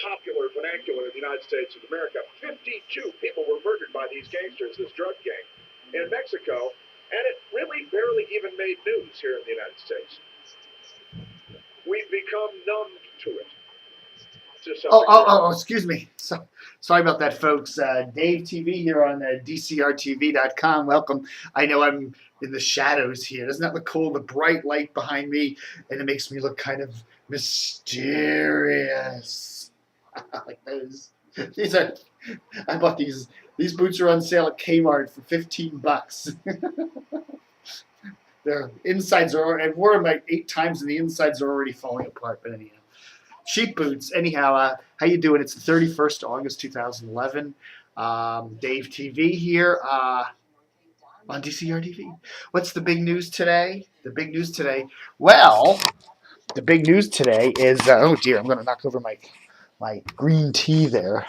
popular vernacular in the United States of America. 52 people were murdered by these gangsters, this drug gang, in Mexico, and it really barely even made news here in the United States. We've become numb to it. Excuse me. Sorry about that, folks. Dave TV here on DCRTV.com. Welcome. I know I'm in the shadows here. Doesn't that look cool? The bright light behind me, and it makes me look kind of mysterious. Like those. I bought these. These boots are on sale at Kmart for $15. Their insides are. I've worn them like 8 times, and the insides are already falling apart. But anyhow. Cheap boots. Anyhow, how you doing? It's the 31st of August, 2011. Dave TV here on DCR TV. What's the big news today? The big news today. Well, the big news today is oh dear, I'm going to knock over my green tea there.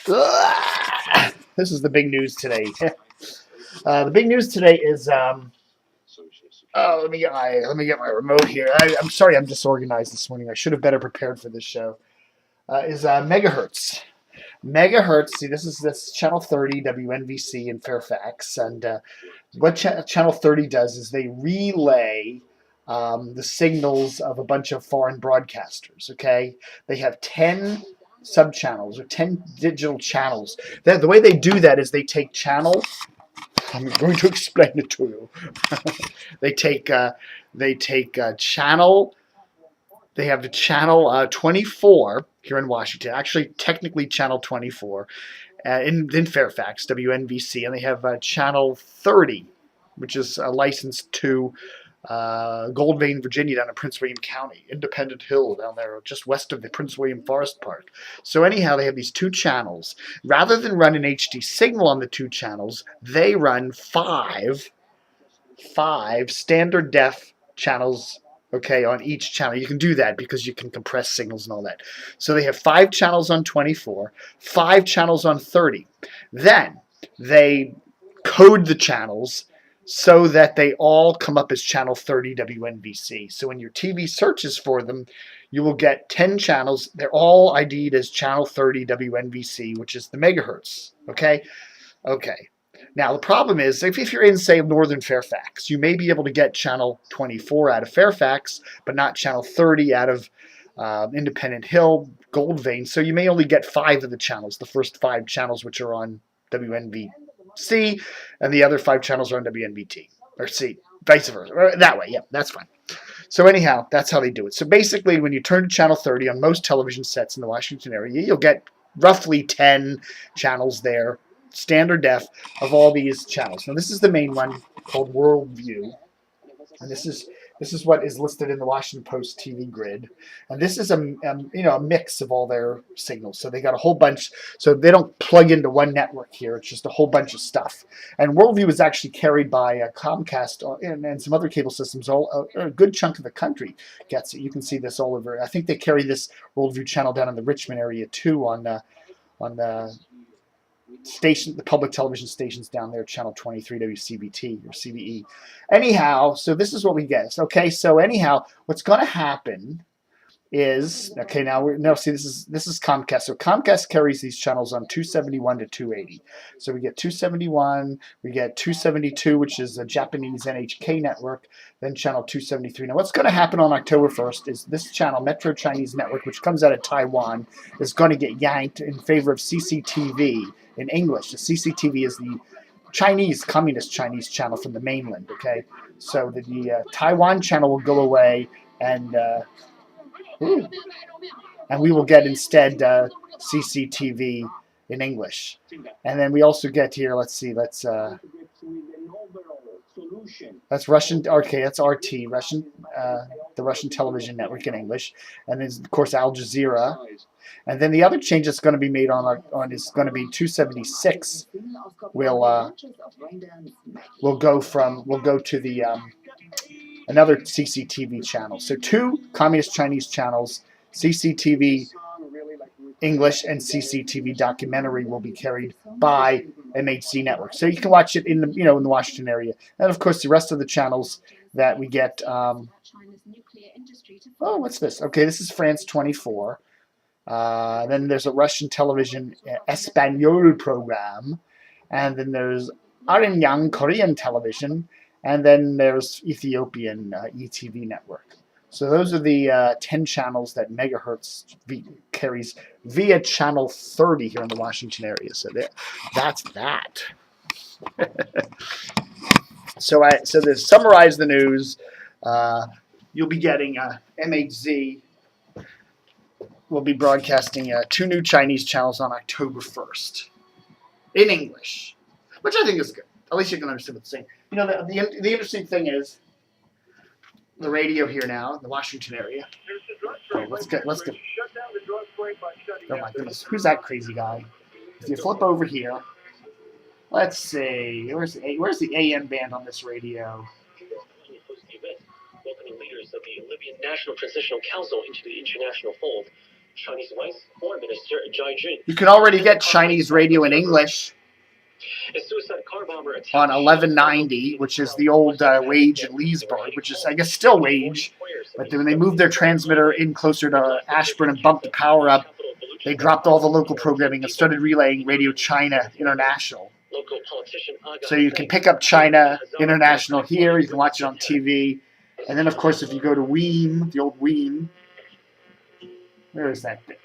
This is the big news today. The big news today is let me get my remote here. I'm sorry, I'm disorganized this morning. I should have better prepared for this show. Is megahertz. Megahertz. See, this is channel 30 WNBC in Fairfax, and what channel 30 does is they relay the signals of a bunch of foreign broadcasters. Okay, they have 10 subchannels or 10 digital channels. The way they do that is they take channel. I'm going to explain it to you. They take channel. They have the channel 24 here in Washington. Actually, technically channel 24 in Fairfax, WNBC, and they have channel 30, which is licensed to Gold Vein, Virginia, down in Prince William County, Independent Hill down there, just west of the Prince William Forest Park. So anyhow, they have these 2 channels. Rather than run an HD signal on the 2 channels, they run five standard def channels. Okay, on each channel. You can do that because you can compress signals and all that. So they have 5 channels on 24, 5 channels on 30. Then they code the channels so that they all come up as channel 30 WNBC. So when your TV searches for them, you will get 10 channels. They're all ID'd as channel 30 WNBC, which is the megahertz. Okay? Okay. Now, the problem is, if you're in, say, northern Fairfax, you may be able to get channel 24 out of Fairfax, but not channel 30 out of Independent Hill, Gold Vein. So you may only get 5 of the channels, the first 5 channels which are on WNBC, and the other 5 channels are on WNBT, or C, vice versa. Or that way, yeah, that's fine. So anyhow, that's how they do it. So basically, when you turn to channel 30 on most television sets in the Washington area, you'll get roughly 10 channels there, standard def, of all these channels. Now, this is the main one called Worldview, and this is what is listed in the Washington Post TV grid, and this is a mix of all their signals. So they got a whole bunch. So they don't plug into one network here. It's just a whole bunch of stuff. And Worldview is actually carried by Comcast and some other cable systems. A good chunk of the country gets it. You can see this all over. I think they carry this Worldview channel down in the Richmond area too on the station, the public television stations down there, channel 23 WCBT or CBE. Anyhow, so this is what we get. Okay, so anyhow, what's going to happen is, okay, now see, this is Comcast. So Comcast carries these channels on 271 to 280. So we get 271, we get 272, which is a Japanese NHK network, then channel 273. Now what's going to happen on October 1st is this channel, Metro Chinese Network, which comes out of Taiwan, is going to get yanked in favor of CCTV in English. The CCTV is the communist Chinese channel from the mainland, okay? So the Taiwan channel will go away, and we will get instead CCTV in English. And then we also get here, that's Russian, okay, that's RT, the Russian television network in English. And then, of course, Al Jazeera. And then the other change that's going to be made on is going to be 276. We'll go to the another CCTV channel. So 2 communist Chinese channels, CCTV English and CCTV documentary, will be carried by MHC Network. So you can watch it in the in the Washington area. And of course, the rest of the channels that we get. Oh, what's this? Okay, this is France 24. Then there's a Russian television Espanol program. And then there's Arirang Korean television. And then there's Ethiopian ETV network. So those are the 10 channels that Megahertz carries via channel 30 here in the Washington area. So that's that. So to summarize the news, you'll be getting MHZ will be broadcasting 2 new Chinese channels on October 1st in English, which I think is good. At least you can understand what they're saying. You know, the interesting thing is the radio here now in the Washington area. Oh, let's get. Oh my goodness, who's that crazy guy? If you flip over here, let's see. Where's the AM band on this radio? Welcoming leaders of the Libyan National Transitional Council into the international fold. Chinese Vice Foreign Minister Jai Jun. You can already get Chinese radio in English on 1190, which is the old Wage in Leesburg, which is, I guess, still Wage. But when they moved their transmitter in closer to Ashburn and bumped the power up, they dropped all the local programming and started relaying Radio China International. So you can pick up China International here. You can watch it on TV. And then, of course, if you go to Weem, the old Weem, where is that thing?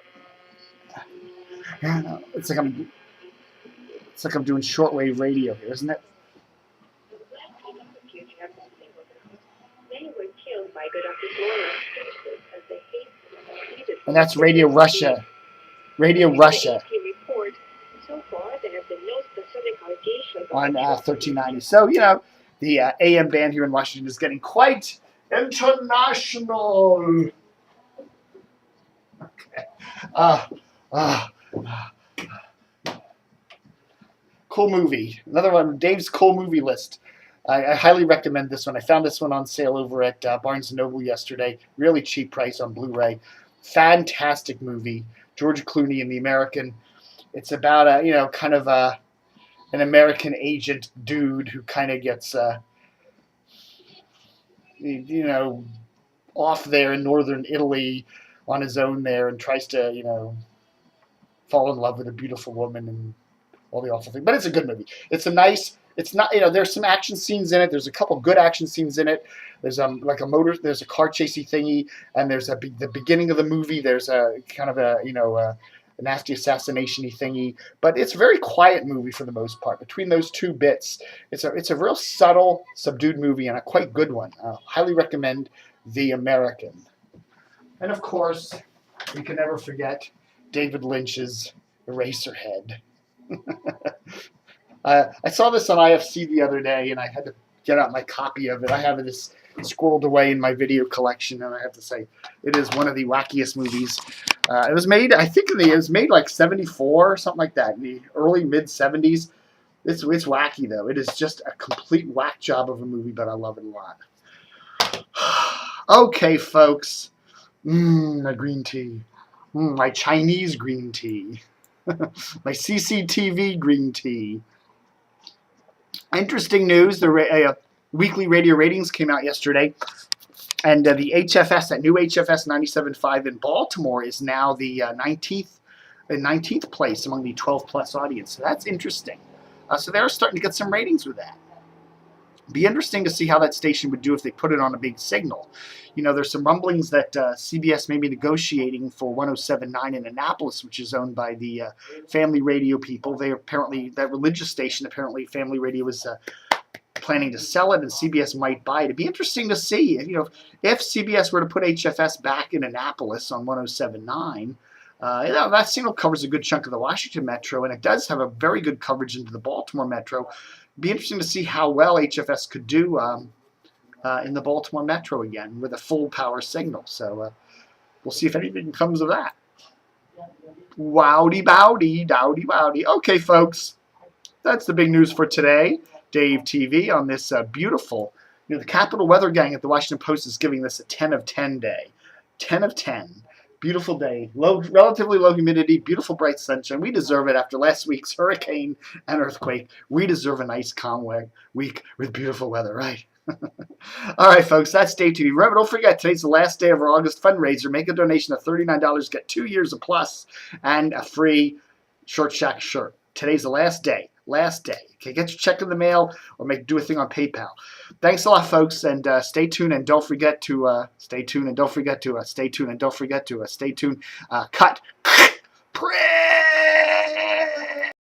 It's like I'm doing shortwave radio here, isn't it? And that's Radio Russia. Radio Russia. On 1390. So, you know, the AM band here in Washington is getting quite international. Okay. Cool movie. Another one, Dave's cool movie list. I highly recommend this one. I found this one on sale over at Barnes & Noble yesterday. Really cheap price on Blu-ray. Fantastic movie. George Clooney and the American. It's about kind of an American agent dude who kind of gets off there in northern Italy on his own there and tries to fall in love with a beautiful woman and all the awful things. But it's a good movie. It's not, there's some action scenes in it. There's a couple good action scenes in it. There's there's a car chasey thingy, and there's the beginning of the movie. There's a kind of a nasty assassination-y thingy. But it's a very quiet movie for the most part. Between those two bits, it's a real subtle, subdued movie and a quite good one. Highly recommend The American. And of course, you can never forget David Lynch's Eraserhead. I saw this on IFC the other day, and I had to get out my copy of it. I have this squirreled away in my video collection, and I have to say, it is one of the wackiest movies. It was made, I think, it was made like 74 or something like that, in the early mid-70s. It's wacky, though. It is just a complete whack job of a movie, but I love it a lot. Okay, folks. My green tea. My Chinese green tea. My CCTV green tea. Interesting news. The weekly radio ratings came out yesterday. And the HFS, that new HFS 97.5 in Baltimore, is now the 19th place among the 12-plus audience. So that's interesting. So they're starting to get some ratings with that. Be interesting to see how that station would do if they put it on a big signal. There's some rumblings that CBS may be negotiating for 107.9 in Annapolis, which is owned by the Family Radio people. They apparently, that religious station, apparently Family Radio is planning to sell it, and CBS might buy it. It'd be interesting to see, if CBS were to put HFS back in Annapolis on 107.9. That signal covers a good chunk of the Washington Metro, and it does have a very good coverage into the Baltimore Metro. It'd be interesting to see how well HFS could do in the Baltimore Metro again with a full power signal. So we'll see if anything comes of that. Wowdy bowdy, dowdy wowdy. Okay, folks, that's the big news for today. Dave TV on this beautiful, the Capital Weather Gang at the Washington Post is giving this a 10 of 10 day. 10 of 10. Beautiful day. Relatively low humidity, beautiful bright sunshine. We deserve it after last week's hurricane and earthquake. We deserve a nice calm week with beautiful weather, right? All right, folks, that's Day TV. Remember, don't forget, today's the last day of our August fundraiser. Make a donation of $39, get 2 years of Plus, and a free Short Shack shirt. Today's the last day. Last day. Okay, get your check in the mail or do a thing on PayPal. Thanks a lot, folks, and stay tuned, and don't forget to stay tuned, and don't forget to stay tuned, and don't forget to stay tuned. Cut. Pray.